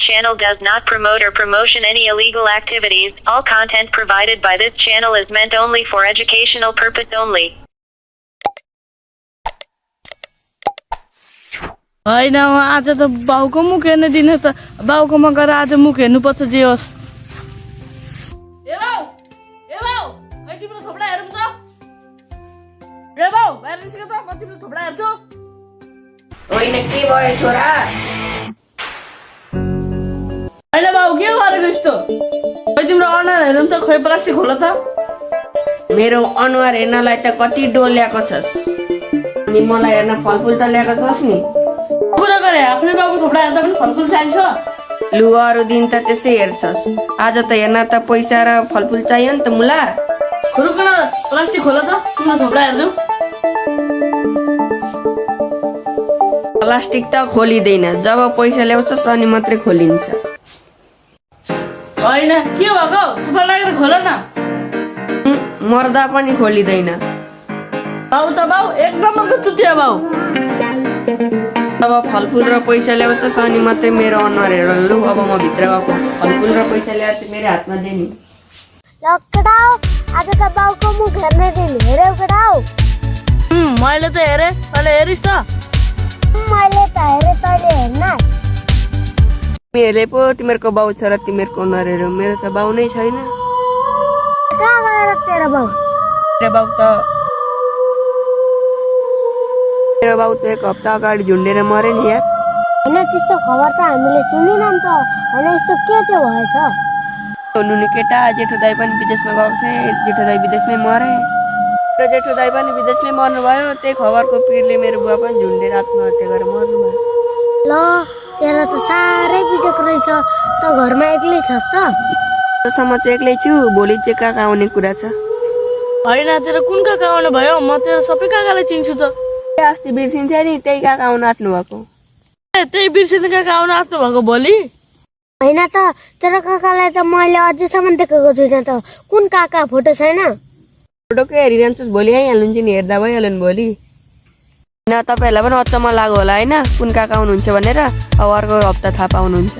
channel does not promote or promotion any illegal activities. All content provided by this channel is meant only for educational purpose only. होइन आज त बाउको मुख हेर्न दिने त बाउकोमा गएर आज मुख हेर्नुपर्छ जे होस्। ए बाउ खै तिम्रो थोपडा हेरौँ त। रे बाउ बाहिर निस्क त, म तिम्रो थोपडा हेर्छु। होइन के भयो छोरा? होइन बाउ के गरेको यस्तो? खै तिम्रो अनुहार हेरौँ त, खै प्लास्टिक खोल त। मेरो अनुहार हेर्नलाई त कति डोल ल्याएको छस्, अनि मलाई हेर्न फलफुल त ल्याएको छस् नि। कुरा गरे आफ्नै बाउको थोपडा हेर्दा पनि फलफुल चाहिन्छ। लु अरू दिन त त्यसै हेर्छस्, आज त हेर्न त पैसा र फलफुल चाहियो नि त मुला। रुक न, प्लास्टिक खोल त, तिम्रो थोपडा हेर्छु। प्लास्टिक त खोलिँदैन, जब पैसा ल्याउँछस् अनि मात्रै खोलिन्छ। होइन के भएको? चुपा लागेर खोल न। मर्दा पनि खोलिँदैन। बाउ त बाउ एक नम्बरको चुतिया बाउ। अब फलफुल र पैसा ल्याउँछस् अनि मात्रै मेरो अनुहार हेर। लु अब म भित्र गएको, फलफुल र पैसा ल्याएर चाहिँ मेरो हातमा दे नि। लक्कडाउ आज त बाउको मुख हेर्ने दिन हेर्यौ केटाउ? मैले त हेरे, तैँले हेरिस् त? मैले त हेरे, तैँले हेर्न? तिमीहरूले पो तिमीहरूको बाउ छ र तिमीहरूको अनुहार हेऱ्यौ, मेरो त बाउ नै छैन। कहाँ गएर तेरो बाउ? मेरो बाउ त एक हप्ता अगाडि झुन्डेर मरे नि यार। होइन त्यस्तो खबर त हामीले सुनिनँ नि त। होइन यस्तो के चाहिँ भएछ? हुनु नि केटा, जेठो दाई पनि विदेशमा गएको थिएँ, जेठो दाई विदेशमै मरे र जेठो दाई पनि विदेशमै मर्नुभयो। त्यही खबरको पिरले मेरो बुवा पनि झुन्डेर आत्महत्या गरेर मर्नुभयो। ल तेरो त साह्रै बिजोक रहेछ। त घरमा एक्लै छस् त? आजसम्म चाहिँ एक्लै छु, भोलि चाहिँ काका आउने कुरा छ। होइन तेरो कुन काका आउनु भयो? म तेरो सबै काकालाई चिन्छु त। अस्ति बिर्सिन्थ्यो नि, त्यही काका आउनु आँट्नु भएको। त्यही बिर्सिने काका आउनु आफ्नो भएको भोलि? होइन त तेरो काकालाई त मैले अझैसम्म देखेको छुइनँ त। कुन काका? फोटो छैन? फोटो के हेरिरहन्छस्, भोलि आइहाल्नुहुन्छ नि, हेर्दा भइहाल्यो नि भोलि। होइन तपाईँहरूलाई पनि अचम्म लाग्यो होला होइन कुन काका आउनुहुन्छ भनेर। अब अर्को हप्ता थाहा पाउनुहुन्छ।